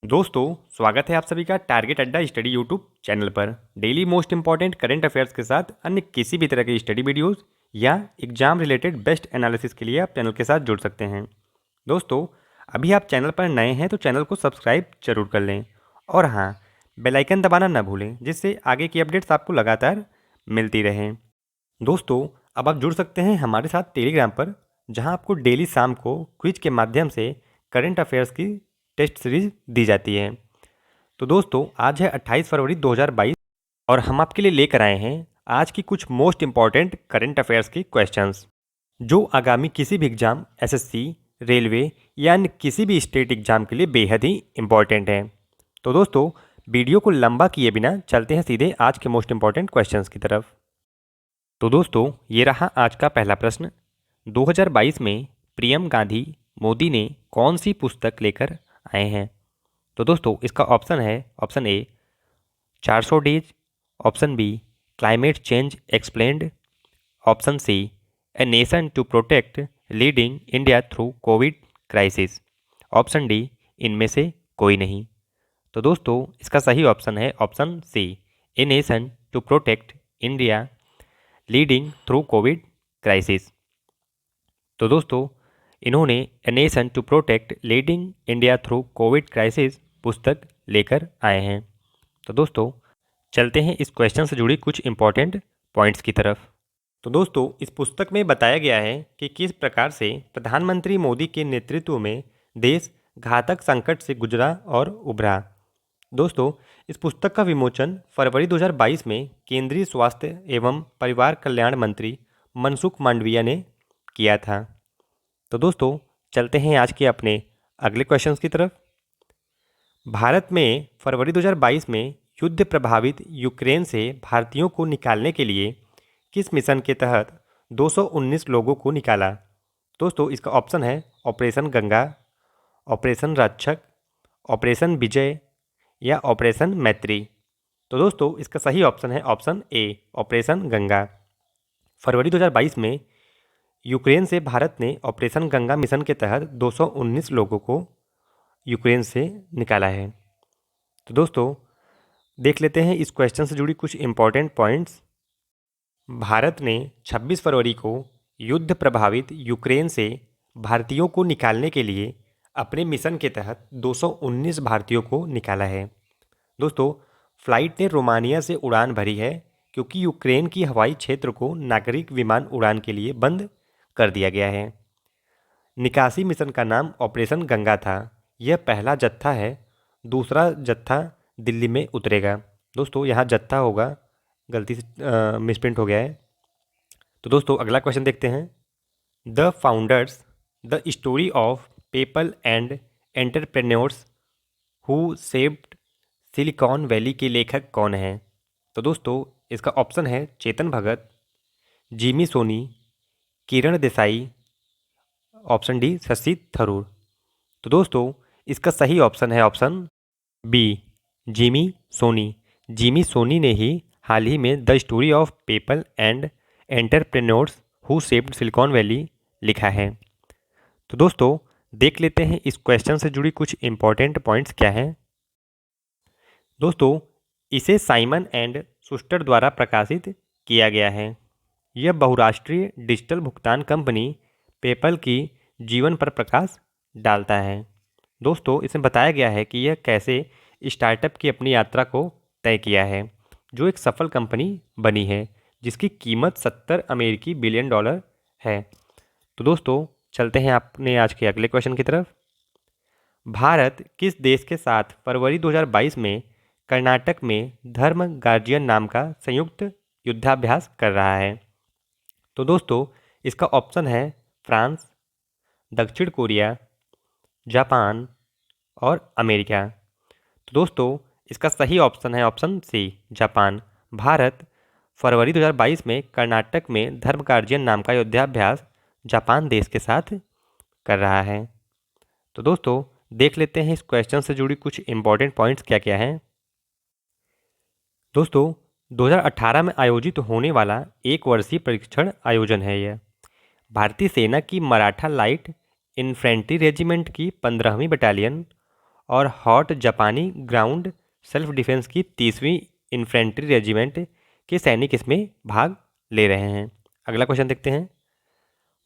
दोस्तों, स्वागत है आप सभी का टारगेट अड्डा स्टडी यूट्यूब चैनल पर। Daily most important current affairs के साथ अन्य किसी भी तरह की स्टडी वीडियोस या एग्जाम रिलेटेड बेस्ट एनालिसिस के लिए आप चैनल के साथ जुड़ सकते हैं। दोस्तों, अभी आप चैनल पर नए हैं तो चैनल को सब्सक्राइब जरूर कर लें और हाँ, बेल आइकन दबाना ना भूलें, जिससे आगे की अपडेट्स आपको लगातार मिलती रहें। दोस्तों, अब आप जुड़ सकते हैं हमारे साथ टेलीग्राम पर, जहां आपको डेली शाम को क्विज के माध्यम से करंट अफेयर्स की टेस्ट सीरीज दी जाती है। तो दोस्तों, आज है 28 फरवरी 2022 और हम आपके लिए लेकर आए हैं आज की कुछ मोस्ट इंपॉर्टेंट करंट अफेयर्स की क्वेश्चंस, जो आगामी किसी भी एग्जाम, एसएससी, रेलवे या अन्य किसी भी स्टेट एग्जाम के लिए बेहद ही इंपॉर्टेंट है। तो दोस्तों, वीडियो को लंबा किए बिना चलते हैं सीधे आज के मोस्ट इंपॉर्टेंट क्वेश्चंस की तरफ। तो दोस्तों, ये रहा आज का पहला प्रश्न। 2022 में पीएम गांधी मोदी ने कौन सी पुस्तक लेकर आए हैं? तो दोस्तों, इसका ऑप्शन है option A 400 days, option B climate change explained, option C a nation to protect leading India through Covid crisis, option D इनमें से कोई नहीं। तो दोस्तों, इसका सही ऑप्शन है option C a nation to protect India leading through Covid crisis. तो दोस्तों, इन्होंने a nation to protect leading India through Covid crisis पुस्तक लेकर आए हैं। तो दोस्तों, चलते हैं इस क्वेश्चन से जुड़ी कुछ इंपॉर्टेंट पॉइंट्स की तरफ। तो दोस्तों, इस पुस्तक में बताया गया है कि किस प्रकार से प्रधानमंत्री मोदी के नेतृत्व में देश घातक संकट से गुजरा और उभरा। दोस्तों, इस पुस्तक का विमोचन फरवरी 2022 में केंद्रीय स्वास्थ्य एवं परिवार कल्याण मंत्री मनसुख मांडविया ने किया था। तो दोस्तों, चलते हैं आज के अपने अगले क्वेश्चंस की तरफ। भारत में फरवरी 2022 में युद्ध प्रभावित यूक्रेन से भारतीयों को निकालने के लिए किस मिशन के तहत 219 लोगों को निकाला? दोस्तों, इसका ऑप्शन है ऑपरेशन गंगा, ऑपरेशन रक्षक, ऑपरेशन विजय या ऑपरेशन मैत्री। तो दोस्तों, इसका सही ऑप्शन है ऑप्शन ए ऑपरेशन गंगा। फरवरी 2022 में यूक्रेन से भारत ने ऑपरेशन गंगा मिशन के तहत 219 लोगों को यूक्रेन से निकाला है। तो दोस्तों, देख लेते हैं इस क्वेश्चन से जुड़ी कुछ इंपॉर्टेंट पॉइंट्स। भारत ने 26 फरवरी को युद्ध प्रभावित यूक्रेन से भारतीयों को निकालने के लिए अपने मिशन के तहत 219 भारतीयों को निकाला है। दोस्तों, फ्लाइट ने रोमानिया से उड़ान भरी है क्योंकि यूक्रेन की हवाई क्षेत्र को नागरिक विमान उड़ान के लिए बंद कर दिया गया है। निकासी मिशन का नाम ऑपरेशन गंगा था। यह पहला जत्था है, दूसरा जत्था दिल्ली में उतरेगा। दोस्तों, यहाँ जत्था होगा, गलती से मिसप्रिंट हो गया है। तो दोस्तों, अगला क्वेश्चन देखते हैं। The founders the story of people and entrepreneurs who saved Silicon Valley के लेखक कौन हैं? तो दोस्तों, इसका ऑप्शन है Chetan Bhagat, Jimmy Soni, Kiran Desai, option D Shashi Tharoor. तो दोस्तों, इसका सही ऑप्शन है option B Jimmy Soni. Jimmy Soni ने ही हाल ही में the story of people and entrepreneurs who saved Silicon Valley लिखा है। तो दोस्तों, देख लेते हैं इस क्वेश्चन से जुड़ी कुछ इंपॉर्टेंट पॉइंट्स क्या हैं। दोस्तों, इसे साइमन एंड शुस्टर द्वारा प्रकाशित किया गया है। यह बहुराष्ट्रीय डिजिटल भुगतान कंपनी पेपल की जीवन पर प्रकाश डालता है। दोस्तों, इसमें बताया गया है कि यह कैसे स्टार्टअप की अपनी यात्रा को तय किया है, जो एक सफल कंपनी बनी है जिसकी कीमत 70 अमेरिकी बिलियन डॉलर है। तो दोस्तों, चलते हैं अपने आज के अगले क्वेश्चन की तरफ। भारत किस देश के साथ फरवरी 2022 में कर्नाटक में धर्म गार्जियन नाम का संयुक्त युद्धाभ्यास कर रहा है? तो दोस्तों, इसका ऑप्शन है फ्रांस, दक्षिण कोरिया, जापान और अमेरिका। तो दोस्तों, इसका सही ऑप्शन है ऑप्शन सी जापान। भारत फरवरी 2022 में कर्नाटक में धर्म गार्जियन नाम का युद्धाभ्यास जापान देश के साथ कर रहा है। तो दोस्तों, देख लेते हैं इस क्वेश्चन से जुड़ी कुछ इंपॉर्टेंट पॉइंट्स क्या क्या हैं। दोस्तों, 2018 में आयोजित होने वाला एक वर्षीय प्रशिक्षण आयोजन है यह। भारतीय सेना की मराठा लाइट इन्फेंट्री रेजिमेंट की 15वीं बटालियन और हॉट जापानी ग्राउंड सेल्फ डिफेंस की 30वीं इन्फेंट्री रेजिमेंट के सैनिक इसमें भाग ले रहे हैं। अगला क्वेश्चन देखते हैं।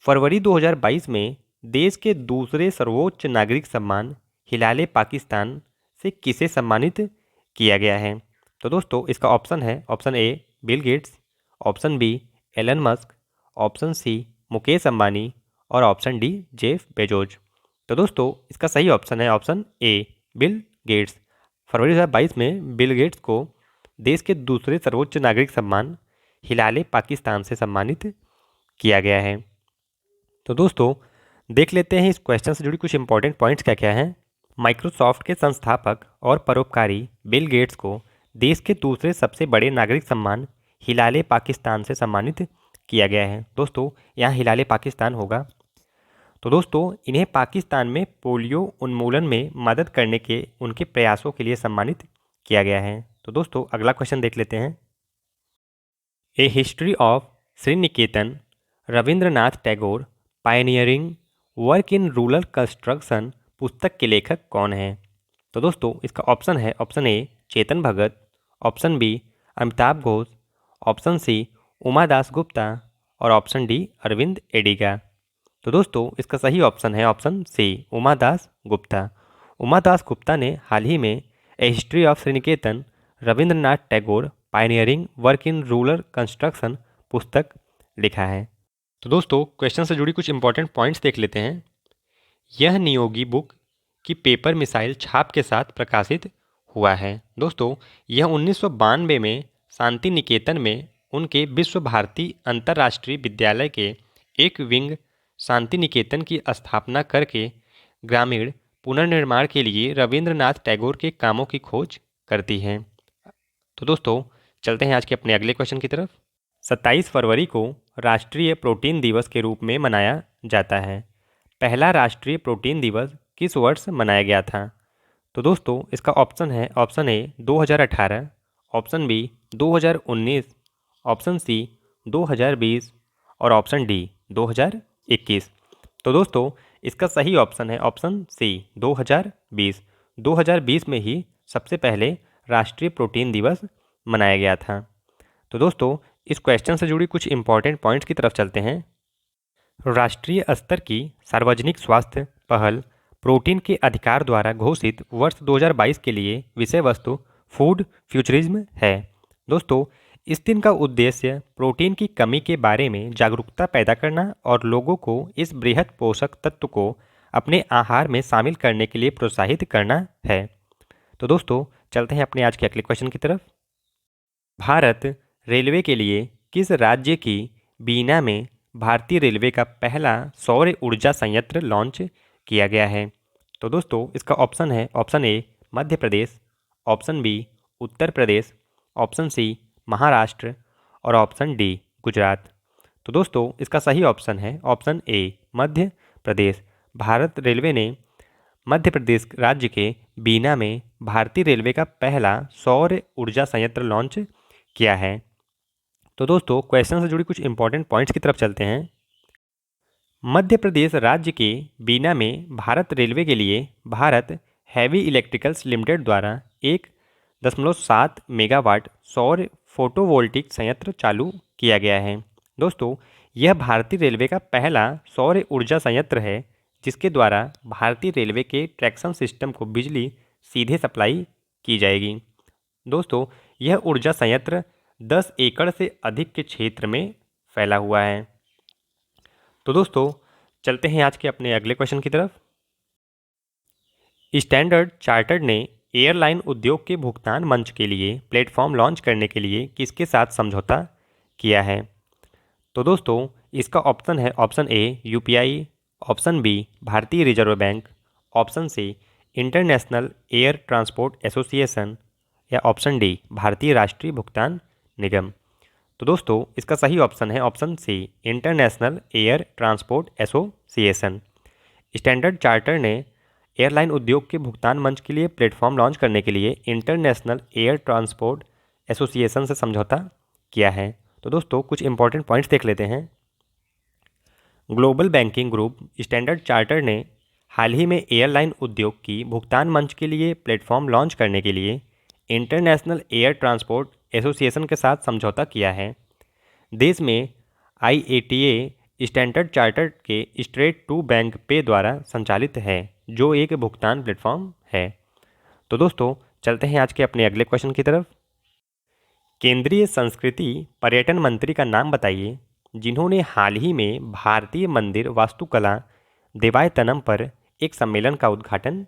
फरवरी 2022 में देश के दूसरे सर्वोच्च नागरिक सम्मान हिलाले पाकिस्तान से किसे सम्मानित किया गया है? तो दोस्तों इसका ऑप्शन है, option A Bill Gates, option B Elon Musk, option C Mukesh Ambani और ऑप्शन डी जेफ बेजोस। तो दोस्तों इसका सही ऑप्शन है ऑप्शन ए बिल गेट्स। फरवरी 2022 में बिल गेट्स को देश के दूसरे सर्वोच्च नागरिक सम्मान हिलाले पाकिस्तान से सम्मानित किया गया है। तो दोस्तों देख लेते हैं इस क्वेश्चन से जुड़ी कुछ इंपॉर्टेंट पॉइंट्स क्या क्या हैं। माइक्रोसॉफ्ट के संस्थापक और परोपकारी बिल गेट्स को देश के दूसरे सबसे बड़े नागरिक सम्मान हिलाले पाकिस्तान से सम्मानित किया गया है। दोस्तों यहाँ हिलाले पाकिस्तान होगा। तो दोस्तों इन्हें पाकिस्तान में पोलियो उन्मूलन में मदद करने के उनके प्रयासों के लिए सम्मानित किया गया है। तो दोस्तों अगला क्वेश्चन देख लेते हैं। A history of Sriniketan Rabindranath Tagore pioneering work in rural construction पुस्तक के लेखक कौन हैं? तो दोस्तों इसका ऑप्शन है option A Chetan Bhagat, option B Amitabh Ghosh, option C Uma Das Gupta और ऑप्शन डी अरविंद एडिगा। तो दोस्तों इसका सही ऑप्शन है ऑप्शन सी उमा दास गुप्ता। उमा दास गुप्ता ने हाल ही में a history of Sriniketan Rabindranath Tagore pioneering work in rural construction पुस्तक लिखा है। तो दोस्तों क्वेश्चन से जुड़ी कुछ इंपॉर्टेंट पॉइंट्स देख लेते हैं। यह नियोगी बुक की पेपर मिसाइल छाप के साथ प्रकाशित हुआ है। दोस्तों यह 1992 में शांति निकेतन में उनके विश्व भारती अंतर्राष्ट्रीय विद्यालय के एक विंग शांति निकेतन की स्थापना करके ग्रामीण पुनर्निर्माण के लिए रविंद्रनाथ टैगोर के कामों की खोज करती है। तो दोस्तों चलते हैं आज के अपने अगले क्वेश्चन की तरफ। 27 फरवरी को राष्ट्रीय प्रोटीन दिवस के रूप में मनाया जाता है। पहला राष्ट्रीय प्रोटीन दिवस किस वर्ष मनाया गया था? तो दोस्तों इसका ऑप्शन है option A 2018, option B 2019, option C 2020 और ऑप्शन डी 2021। तो दोस्तों इसका सही ऑप्शन है ऑप्शन सी 2020। 2020 में ही सबसे पहले राष्ट्रीय प्रोटीन दिवस मनाया गया था। तो दोस्तों इस क्वेश्चन से जुड़ी कुछ इंपॉर्टेंट पॉइंट्स की तरफ चलते हैं। राष्ट्रीय स्तर की सार्वजनिक स्वास्थ्य पहल प्रोटीन के अधिकार द्वारा घोषित वर्ष 2022 के लिए विषय वस्तु फूड फ्यूचरिज्म है। दोस्तों इस दिन का उद्देश्य प्रोटीन की कमी के बारे में जागरूकता पैदा करना और लोगों को इस बृहद पोषक तत्व को अपने आहार में शामिल करने के लिए प्रोत्साहित करना है। तो दोस्तों चलते हैं अपने आज के अगले क्वेश्चन की तरफ। भारत रेलवे के लिए किस राज्य की बीना में भारतीय रेलवे का पहला सौर ऊर्जा संयंत्र लॉन्च किया गया है? तो दोस्तों इसका ऑप्शन है option A Madhya Pradesh, option B Uttar Pradesh, option C Maharashtra और ऑप्शन डी गुजरात। तो दोस्तों इसका सही ऑप्शन है option A Madhya Pradesh. Bharat railway ने मध्य प्रदेश राज्य के बीना में भारतीय रेलवे का पहला सौर ऊर्जा संयंत्र लॉन्च किया है। तो दोस्तों क्वेश्चन से जुड़ी कुछ इंपॉर्टेंट पॉइंट्स की तरफ चलते हैं। मध्य प्रदेश राज्य के बीना में भारत रेलवे के लिए भारत हैवी इलेक्ट्रिकल्स लिमिटेड द्वारा 1.7 मेगावाट सौर फोटोवोल्टिक संयंत्र चालू किया गया है। दोस्तों यह भारतीय रेलवे का पहला सौर ऊर्जा संयंत्र है जिसके द्वारा भारतीय रेलवे के ट्रैक्शन सिस्टम को बिजली सीधे सप्लाई की जाएगी। दोस्तों यह ऊर्जा संयंत्र 10 एकड़ से अधिक के क्षेत्र में फैला हुआ है। तो दोस्तों चलते हैं आज के अपने अगले क्वेश्चन की तरफ। स्टैंडर्ड चार्टर्ड ने एयरलाइन उद्योग के भुगतान मंच के लिए प्लेटफॉर्म लॉन्च करने के लिए किसके साथ समझौता किया है? तो दोस्तों इसका ऑप्शन है option A UPI, option B Bharatiya Reserve Bank, option C International Air Transport Association या ऑप्शन डी भारतीय राष्ट्रीय भुगतान निगम। तो दोस्तों इसका सही ऑप्शन है option C International Air Transport Association. Standard Chartered ने एयरलाइन उद्योग के भुगतान मंच के लिए प्लेटफॉर्म लॉन्च करने के लिए इंटरनेशनल एयर ट्रांसपोर्ट एसोसिएशन से समझौता किया है। तो दोस्तों कुछ इंपॉर्टेंट पॉइंट्स देख लेते हैं। Global banking group standard Chartered ने हाल ही में एयरलाइन उद्योग की भुगतान मंच के लिए प्लेटफॉर्म लॉन्च करने के लिए इंटरनेशनल एयर ट्रांसपोर्ट एसोसिएशन के साथ समझौता किया है। देश में IATA स्टैंडर्ड चार्टर्ड के स्ट्रेट टू बैंक पे द्वारा संचालित है, जो एक भुगतान प्लेटफॉर्म है। तो दोस्तों चलते हैं आज के अपने अगले क्वेश्चन की तरफ। केंद्रीय संस्कृति पर्यटन मंत्री का नाम बताइए जिन्होंने हाल ही में भारतीय मंदिर वास्तुकला देवायतनम पर एक सम्मेलन का उद्घाटन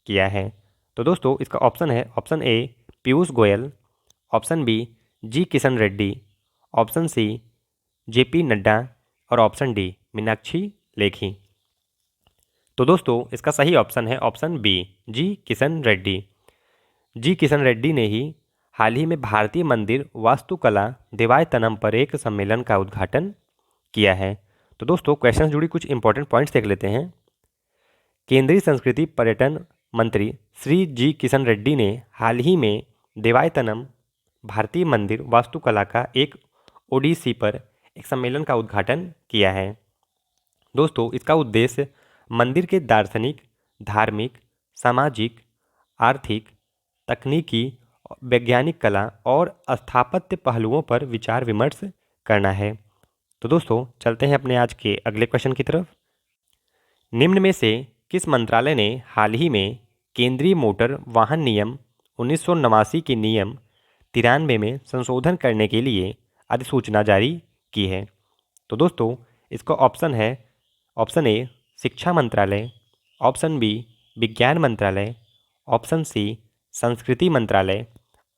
किया है। तो दोस्तों इसका ऑप्शन है option A Piyush Goyal, option B G Kishan Reddy, option C JP Nadda और ऑप्शन डी मीनाक्षी लेखी। तो दोस्तों इसका सही ऑप्शन है ऑप्शन बी जी किशन रेड्डी। जी किशन रेड्डी ने ही हाल ही में भारतीय मंदिर वास्तुकला देवायतनम पर एक सम्मेलन का उद्घाटन किया है। तो दोस्तों क्वेश्चन जुड़ी कुछ इंपॉर्टेंट पॉइंट्स देख लेते हैं। केंद्रीय संस्कृति पर्यटन मंत्री श्री जी किशन रेड्डी ने हाल ही में देवायतनम भारतीय मंदिर वास्तुकला का एक ओडिसी पर एक सम्मेलन का उद्घाटन किया है। दोस्तों इसका उद्देश्य मंदिर के दार्शनिक, धार्मिक, सामाजिक, आर्थिक, तकनीकी, वैज्ञानिक कला और स्थापत्य पहलुओं पर विचार विमर्श करना है। तो दोस्तों चलते हैं अपने आज के अगले क्वेश्चन की तरफ। निम्न में से किस मंत्रालय ने हाल ही में केंद्रीय मोटर वाहन नियम 1989 के नियम 93 में संशोधन करने के लिए अधिसूचना जारी की है? तो दोस्तों इसका ऑप्शन है ऑप्शन ए शिक्षा मंत्रालय, ऑप्शन बी विज्ञान मंत्रालय, ऑप्शन सी संस्कृति मंत्रालय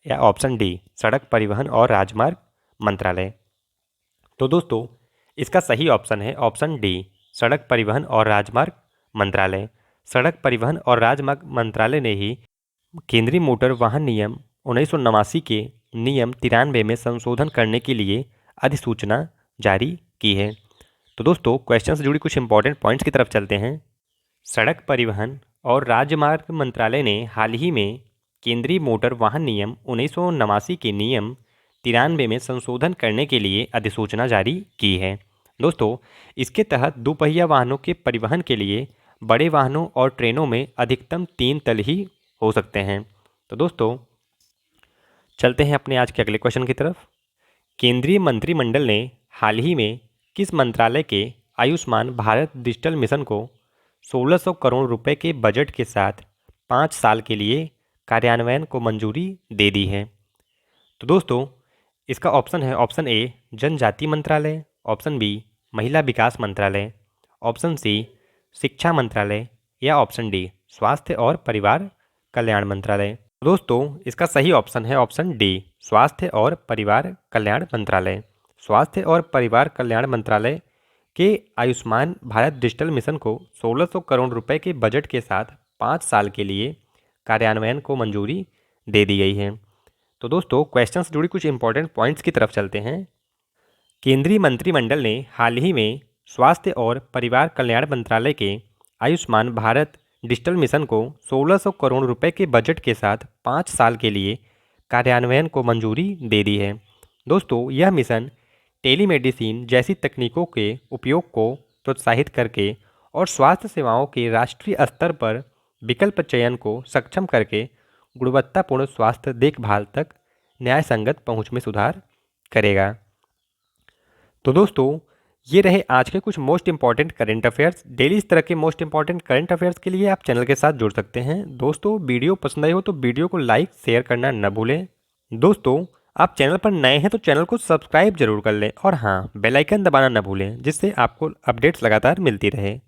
या ऑप्शन डी सड़क परिवहन और राजमार्ग मंत्रालय। तो दोस्तों इसका सही ऑप्शन है ऑप्शन डी सड़क परिवहन और राजमार्ग मंत्रालय। सड़क परिवहन और राजमार्ग मंत्रालय ने ही केंद्रीय मोटर वाहन नियम 1989 के नियम 93 में संशोधन करने के लिए अधिसूचना जारी की है। तो दोस्तों क्वेश्चन से जुड़ी कुछ इंपॉर्टेंट पॉइंट्स की तरफ चलते हैं। सड़क परिवहन और राजमार्ग मंत्रालय ने हाल ही में केंद्रीय मोटर वाहन नियम 1989 के नियम 93 में संशोधन करने के लिए अधिसूचना जारी की है। दोस्तों इसके तहत दोपहिया वाहनों के परिवहन के लिए बड़े वाहनों और ट्रेनों में अधिकतम 3 तल ही हो सकते हैं। तो दोस्तों चलते हैं अपने आज के अगले क्वेश्चन की तरफ। केंद्रीय मंत्रिमंडल ने हाल ही में किस मंत्रालय के आयुष्मान भारत डिजिटल मिशन को 1600 करोड़ रुपए के बजट के साथ 5 साल के लिए कार्यान्वयन को मंजूरी दे दी है? तो दोस्तों इसका ऑप्शन है ऑप्शन ए जनजाति मंत्रालय, ऑप्शन बी महिला विकास मंत्रालय, ऑप्शन सी शिक्षा मंत्रालय या ऑप्शन डी स्वास्थ्य और परिवार कल्याण मंत्रालय। दोस्तों इसका सही ऑप्शन है ऑप्शन डी स्वास्थ्य और परिवार कल्याण मंत्रालय। स्वास्थ्य और परिवार कल्याण मंत्रालय के आयुष्मान भारत डिजिटल मिशन को 1600 करोड़ रुपए के बजट के साथ 5 साल के लिए कार्यान्वयन को मंजूरी दे दी गई है। तो दोस्तों क्वेश्चन से जुड़ी कुछ इंपॉर्टेंट पॉइंट्स की तरफ चलते हैं। केंद्रीय मंत्रिमंडल ने हाल ही में स्वास्थ्य और परिवार कल्याण मंत्रालय के आयुष्मान भारत डिजिटल मिशन को 1600 करोड़ रुपए के बजट के साथ 5 साल के लिए कार्यान्वयन को मंजूरी दे दी है। दोस्तों यह मिशन टेलीमेडिसिन जैसी तकनीकों के उपयोग को प्रोत्साहित करके और स्वास्थ्य सेवाओं के राष्ट्रीय स्तर पर विकल्प चयन को सक्षम करके गुणवत्तापूर्ण स्वास्थ्य देखभाल तक न्यायसंगत पहुंच में सुधार करेगा। तो दोस्तों ये रहे आज के कुछ most important current affairs. Daily इस तरह के मोस्ट इंपॉर्टेंट करंट अफेयर्स के लिए आप चैनल के साथ जुड़ सकते हैं। दोस्तों वीडियो पसंद आई हो तो वीडियो को लाइक शेयर करना न भूलें। दोस्तों आप चैनल पर नए हैं तो चैनल को सब्सक्राइब जरूर कर लें और हाँ बेल आइकन दबाना न भूलें, जिससे आपको अपडेट्स लगातार मिलती रहे।